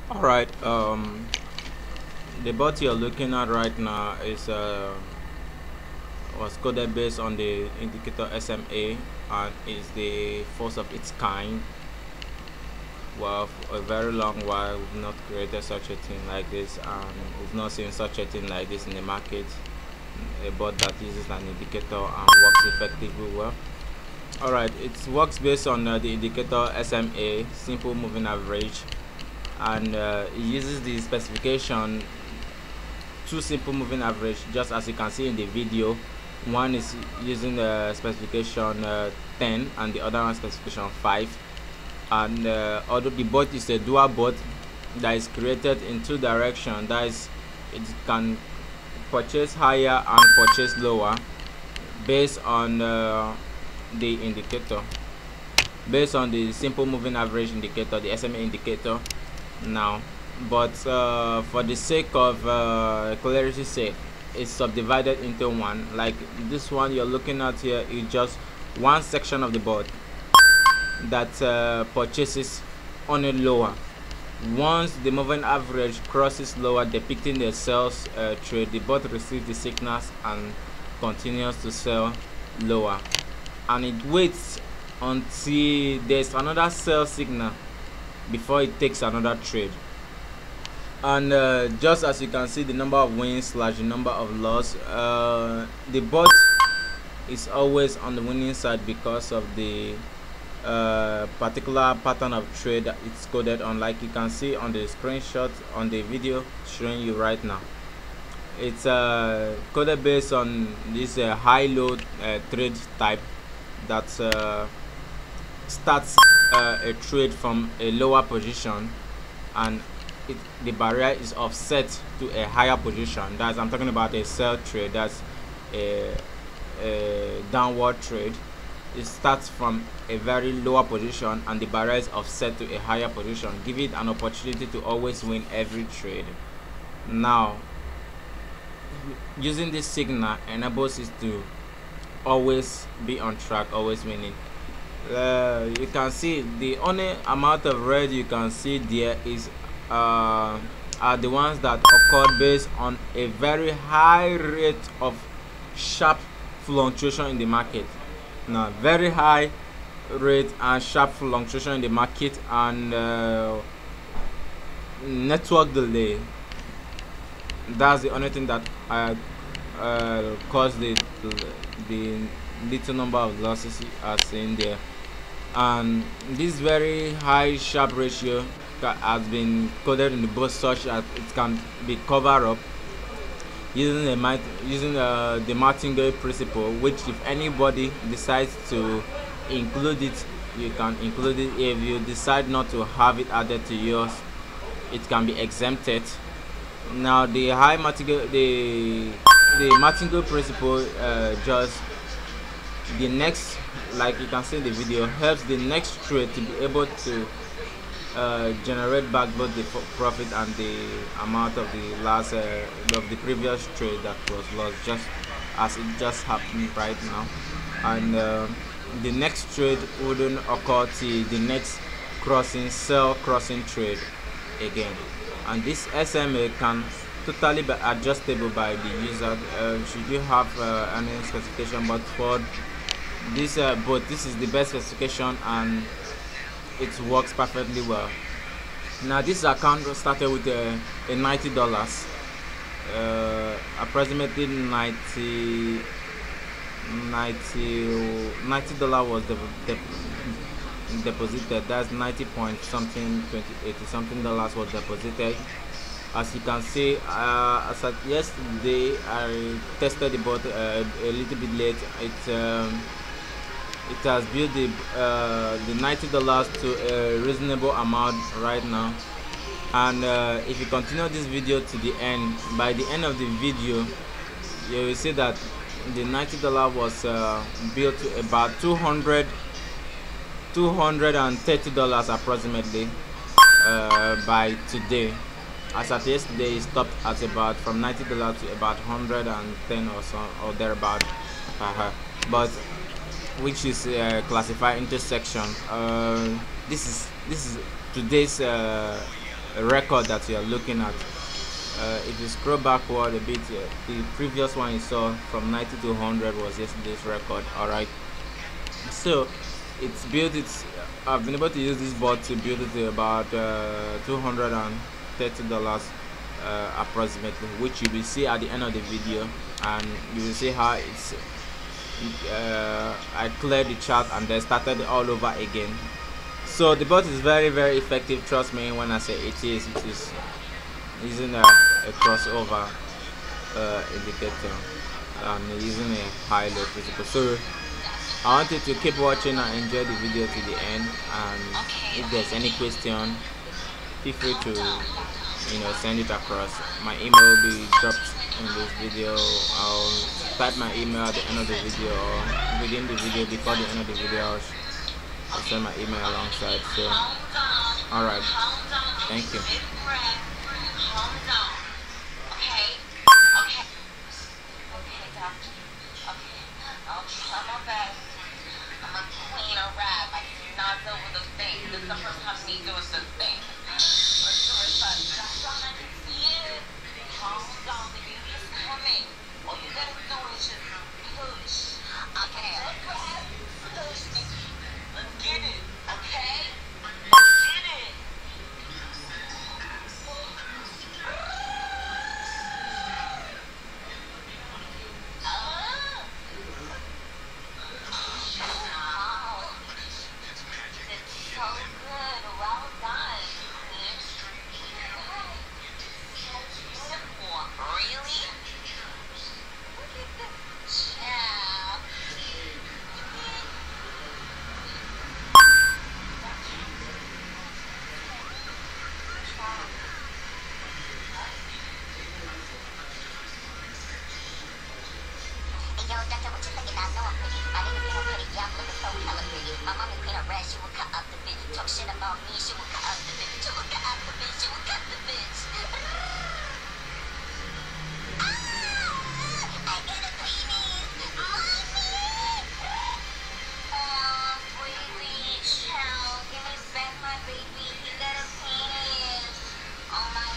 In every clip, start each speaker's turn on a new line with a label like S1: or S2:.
S1: Alright, the bot you're looking at right now is was coded based on the indicator SMA and is the first of its kind. Well, for a very long while we've not created such a thing like this, and we've not seen such a thing like this in the market. A bot that uses an indicator and works effectively well. Alright, it works based on the indicator SMA, simple moving average, and it uses the specification two simple moving average, just as you can see in the video. One is using the specification 10 and the other one specification 5, and although the bot is a dual bot that is created in two directions, that is, it can purchase higher and purchase lower based on the indicator, based on the simple moving average indicator, the SMA indicator. Now, but for the sake of clarity's sake, it's subdivided into one. Like this one you're looking at here is just one section of the board that purchases on a lower. Once the moving average crosses lower, depicting the sales trade, the bot receives the signals and continues to sell lower, and it waits until there's another sell signal before it takes another trade. And just as you can see, the number of wins slash the number of loss, the bot is always on the winning side because of the particular pattern of trade that it's coded on. Like you can see on the screenshot on the video showing you right now, it's coded based on this high-low trade type that starts a trade from a lower position, and the barrier is offset to a higher position. That's, I'm talking about a sell trade. That's a downward trade. It starts from a very lower position and the barrier is offset to a higher position, give it an opportunity to always win every trade. Now, using this signal enables it to always be on track, always winning. You can see the only amount of red you can see there is are the ones that occurred based on a very high rate of sharp fluctuation in the market. Now, very high rate and sharp fluctuation in the market, and network delay. That's the only thing that caused the little number of losses you are seeing there. And this very high sharp ratio has been coded in the both such that it can be covered up using the martingale principle, which if anybody decides to include it, you can include it. If you decide not to have it added to yours, it can be exempted. Now, the martingale principle just the next, like you can see in the video, helps the next trade to be able to generate back both the profit and the amount of the last of the previous trade that was lost, just as it just happened right now. And the next trade wouldn't occur till the next sell crossing trade again. And this SMA can totally be adjustable by the user should you have any specification. But for this this is the best specification and it works perfectly well. Now, this account started with a $90, approximately $90 was deposited. That's 90 point something, 80 something dollars was deposited. As you can see, as at yesterday, I tested the bot a little bit late. It has built the $90 to a reasonable amount right now. And if you continue this video to the end, by the end of the video, you will see that the $90 was built to about $230 approximately by today. As at yesterday, it stopped at about from $90 to about 110 or so, or thereabout. But which is classified into section. This is today's record that you are looking at. If you scroll backward a bit, the previous one you saw from 90 to 100 was yesterday's record. All right, so it's built. I've been able to use this bot to build it to about $230 approximately, which you will see at the end of the video, and you will see how I cleared the chat and then started all over again. So the bot is very effective, trust me when I say it is using a crossover indicator and using a high-low principle. So I want you to keep watching and enjoy the video to the end, and if there's any question, feel free to send it across. My email will be dropped in this video. I'll type my email at the end of the video, or within the video, before the end of the video I'll send my email alongside. So alright, thank you.
S2: This is the first time me doing this thing. Calm down, the baby is coming. All you gotta do is just push. Okay. Push me. Let's get it. Okay? Let's get it. My mama clean her red, she will cut up the bitch. Talk shit about me, she will cut up the bitch. She will cut up the bitch, she will cut the bitch. I get a penis, mommy. Sweetie, child, give me back my baby. He got a penis. Oh my.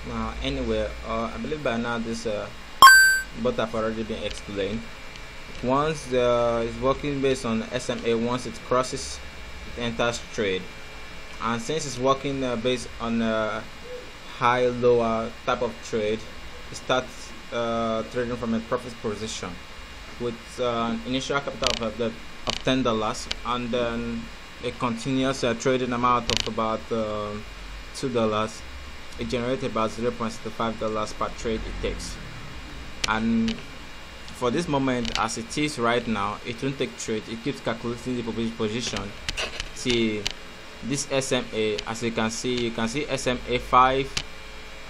S1: Now anyway, I believe by now this bot have already been explained. Once it's working based on SMA, once it crosses, it enters trade, and since it's working based on high lower type of trade, it starts trading from a profit position with an initial capital of $10, and then a continuous trading amount of about $2. It generates about $0.65 per trade it takes. And for this moment, as it is right now, it won't take trade. It keeps calculating the position. See this SMA, as you can see SMA 5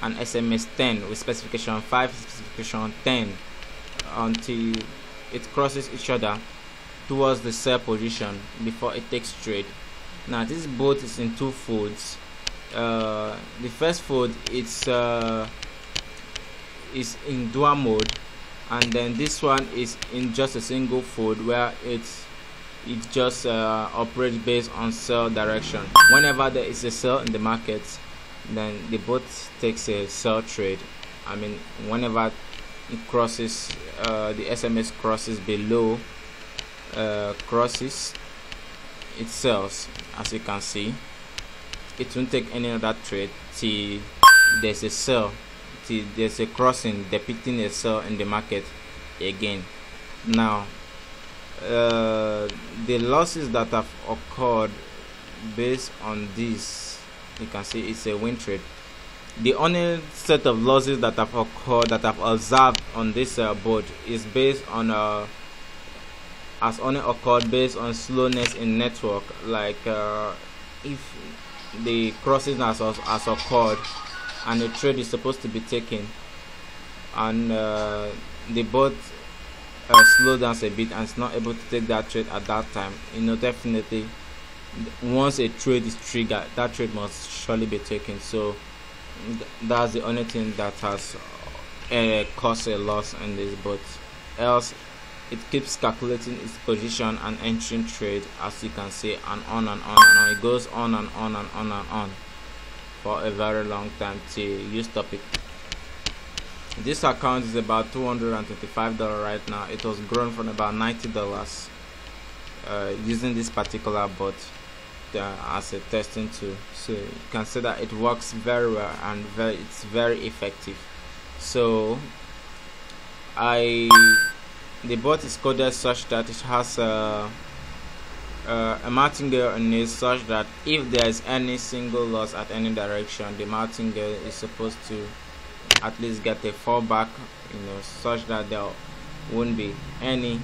S1: and SMA 10 with specification 5, specification 10, until it crosses each other towards the sell position before it takes trade. Now this bot is in two folds. The first fold is in dual mode, and then this one is in just a single fold where it just operates based on sell direction. Whenever there is a sell in the market, then the bot takes a sell trade. I mean, whenever it crosses, the SMS crosses below, crosses, it sells. As you can see, it won't take any other trade till there's a sell, till there's a crossing depicting a sell in the market again. Now, the losses that have occurred based on this, you can see it's a win trade. The only set of losses that have occurred, that I've observed on this board, is based on has only occurred based on slowness in network. Like if the crossing has occurred and the trade is supposed to be taken, and the bot slow down a bit and is not able to take that trade at that time, definitely once a trade is triggered, that trade must surely be taken. So that's the only thing that has caused a loss in this, but else it keeps calculating its position and entering trade, as you can see, and on and on and on. It goes on and on and on and on for a very long time till you stop it. This account is about $225 right now. It was grown from about $90 using this particular bot as a testing tool. So you can see that it works very well and it's very effective. So the bot is coded such that it has a martingale on it, such that if there is any single loss at any direction, the martingale is supposed to at least get a fallback, such that there won't be any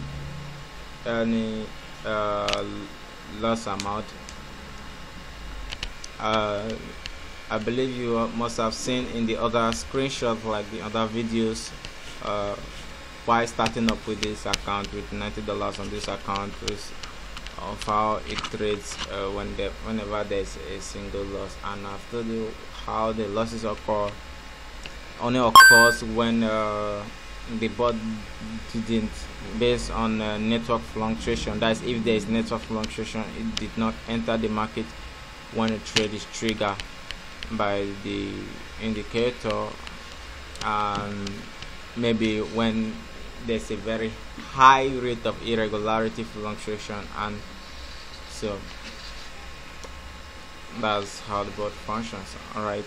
S1: loss amount. I believe you must have seen in the other screenshots, like the other videos, why starting up with this account with $90 on this account, of how it trades whenever there's a single loss. And I've told you how the losses only occurs when the bot didn't, based on network fluctuation. That's if there is network fluctuation, it did not enter the market when a trade is triggered by the indicator, and maybe when there's a very high rate of irregularity fluctuation. And so that's how the bot functions. All right.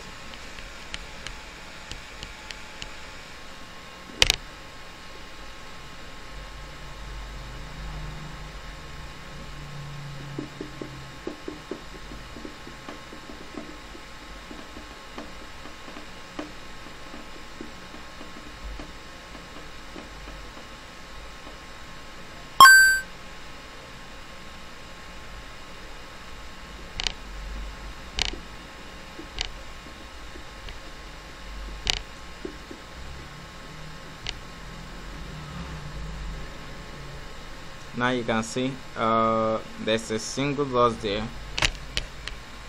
S1: Now you can see there's a single loss there.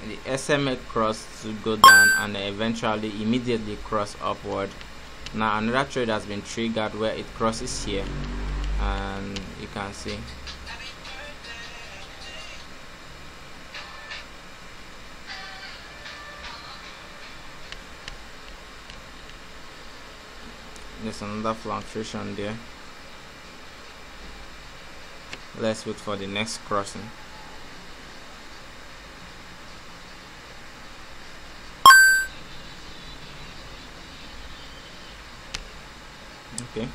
S1: The SMA crossed to go down and eventually immediately cross upward. Now another trade has been triggered where it crosses here, and you can see there's another fluctuation there. Let's wait for the next crossing. Okay.